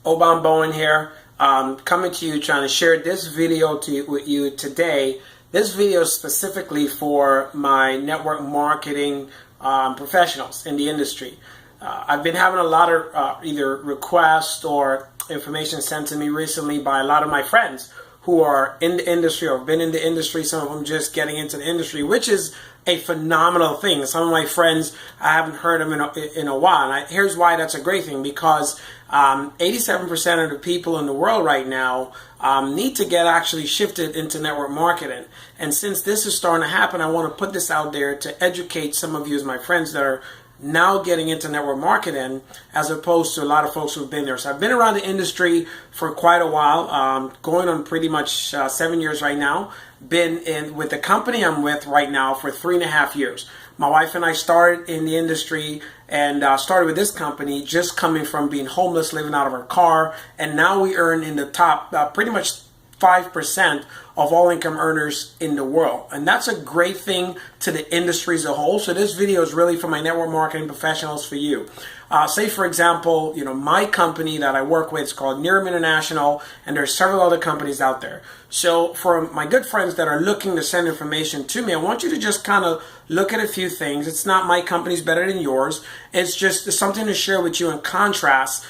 Obom Bowen here, coming to you trying to share this video with you today. This video is specifically for my network marketing professionals in the industry. I've been having a lot of either requests or information sent to me recently by a lot of my friends who are in the industry or have been in the industry, some of them just getting into the industry, which is a phenomenal thing. Some of my friends, I haven't heard them in a while. And here's why that's a great thing, because 87% of the people in the world right now need to get actually shifted into network marketing. And since this is starting to happen, I want to put this out there to educate some of you as my friends that are now getting into network marketing, as opposed to a lot of folks who've been there. So I've been around the industry for quite a while, going on pretty much 7 years right now. Been in with the company I'm with right now for 3.5 years. My wife and I started in the industry and started with this company just coming from being homeless, living out of our car, and now we earn in the top pretty much 5% of all income earners in the world. And that's a great thing to the industry as a whole. So this video is really for my network marketing professionals, for you. Say, for example, my company that I work with is called Obom International, and there's several other companies out there. So for my good friends that are looking to send information to me, I want you to just kind of look at a few things. It's not my company's better than yours. It's just something to share with you in contrast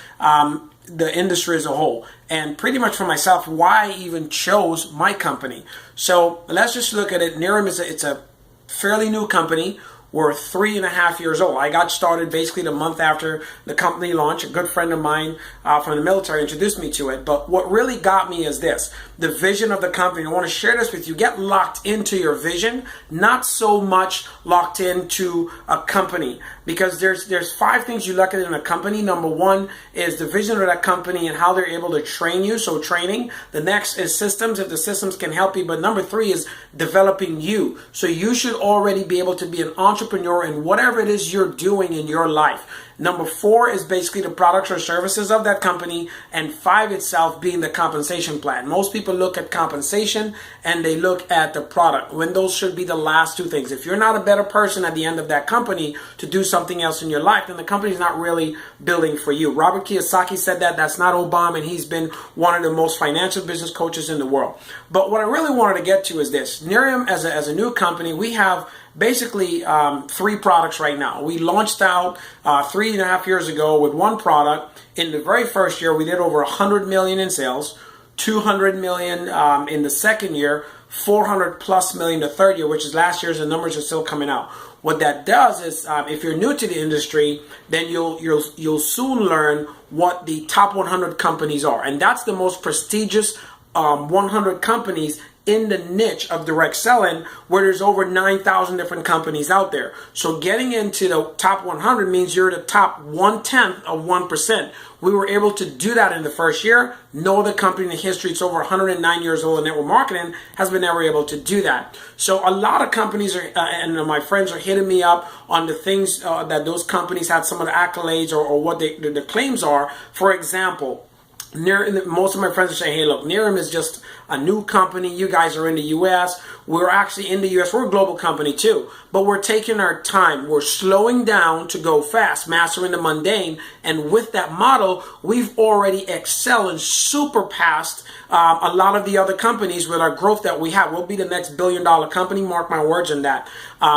the industry as a whole, and pretty much for myself why I even chose my company. So let's just look at it. Obom it's a fairly new company. We're 3.5 years old. I got started basically the month after the company launched. A good friend of mine from the military introduced me to it. But what really got me is this: the vision of the company. I want to share this with you. Get locked into your vision, not so much locked into a company, because there's 5 things you look at in a company. Number 1 is the vision of that company and how they're able to train you. So training. The next is systems, if the systems can help you. But number 3 is developing you. So you should already be able to be an entrepreneur in whatever it is you're doing in your life. Number 4 is basically the products or services of that company, and 5 itself being the compensation plan. Most people look at compensation and they look at the product, when those should be the last 2 things. If you're not a better person at the end of that company to do something else in your life, then the company's not really building for you. Robert Kiyosaki said that. That's not Obama, and he's been one of the most financial business coaches in the world. But what I really wanted to get to is this. Obom, as a new company, we have basically 3 products right now. We launched out 3.5 years ago with 1 product. In the very first year, we did over 100 million in sales, 200 million in the second year, 400 plus million the third year, which is last year's. The numbers are still coming out. What that does is, if you're new to the industry, then you'll soon learn what the top 100 companies are, and that's the most prestigious 100 companies in the niche of direct selling, where there's over 9,000 different companies out there. So getting into the top 100 means you're the top 1/10 of 1%. We were able to do that in the first year. No other company in the history, it's over 109 years old in network marketing, has been ever able to do that. So a lot of companies are, and my friends are hitting me up on the things that those companies had, some of the accolades or what the claims are. For example, most of my friends are saying, hey, look, Obom is just a new company. You guys are in the U.S. We're actually in the U.S. We're a global company too, but we're taking our time. We're slowing down to go fast, mastering the mundane. And with that model, we've already excelled and surpassed a lot of the other companies with our growth that we have. We'll be the next billion-dollar company. Mark my words on that.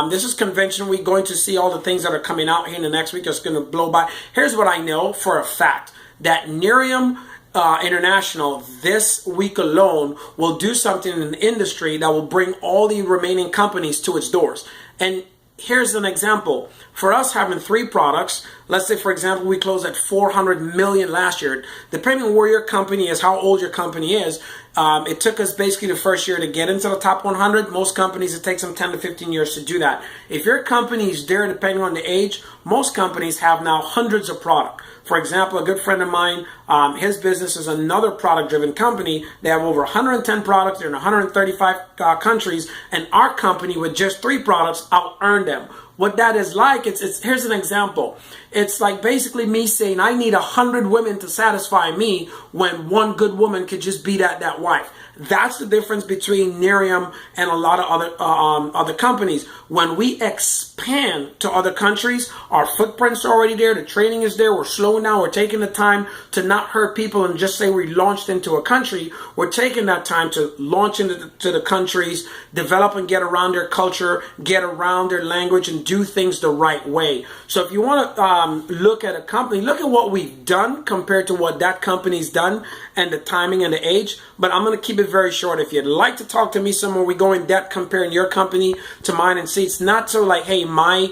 This is convention week. Going to see all the things that are coming out here in the next week. It's going to blow by. Here's what I know for a fact: that Obom International this week alone will do something in the industry that will bring all the remaining companies to its doors. And here's an example. For us having 3 products, let's say, for example, we closed at 400 million last year. Depending on where your company is, how old your company is, it took us basically the first year to get into the top 100. Most companies, it takes them 10 to 15 years to do that. If your company is there, depending on the age, most companies have now hundreds of products. For example, a good friend of mine, his business is another product-driven company. They have over 110 products. They're in 135 countries, and our company with just 3 products out-earned them. what that is like, here's an example. It's like basically me saying I need 100 women to satisfy me when one good woman could just be that wife. That's the difference between Nerium and a lot of other companies. When we expand to other countries, our footprint's already there, the training is there, we're slowing down, we're taking the time to not hurt people and just say we launched into a country. We're taking that time to launch into the countries, develop and get around their culture, get around their language, and do things the right way. So if you want to look at a company, look at what we've done compared to what that company's done and the timing and the age. But I'm going to keep it very short. If you'd like to talk to me somewhere, we go in depth comparing your company to mine and see. It's not so like, hey, my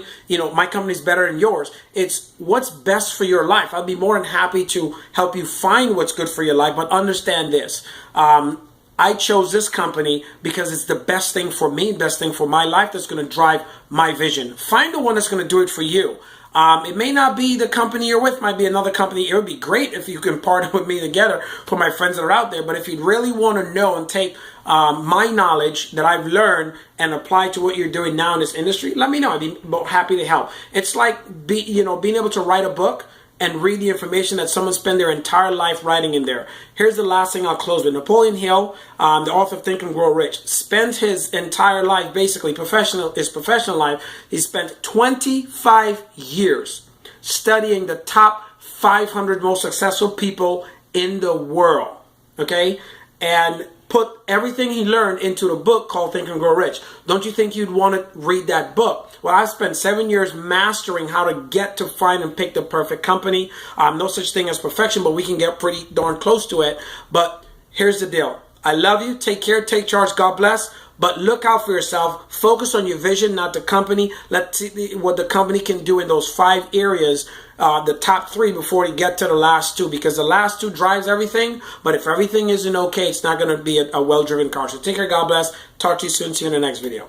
company's better than yours. It's what's best for your life. I'd be more than happy to help you find what's good for your life, but understand this. I chose this company because it's the best thing for me, best thing for my life that's going to drive my vision. Find the one that's going to do it for you. It may not be the company you're with, might be another company. It would be great if you can partner with me together for my friends that are out there. But if you really want to know and take my knowledge that I've learned and apply to what you're doing now in this industry, let me know. I'd be happy to help. It's like being able to write a book and read the information that someone spent their entire life writing in there. Here's the last thing I'll close with. Napoleon Hill, the author of Think and Grow Rich, spent his entire life, basically his professional life, he spent 25 years studying the top 500 most successful people in the world, okay? And put everything he learned into the book called Think and Grow Rich. Don't you think you'd want to read that book? Well, I spent 7 years mastering how to get to find and pick the perfect company. No such thing as perfection, but we can get pretty darn close to it. But here's the deal. I love you. Take care. Take charge. God bless. But look out for yourself. Focus on your vision, not the company. Let's see what the company can do in those 5 areas, the top 3 before you get to the last 2. Because the last 2 drives everything. But if everything isn't okay, it's not going to be a well-driven car. So take care. God bless. Talk to you soon. See you in the next video.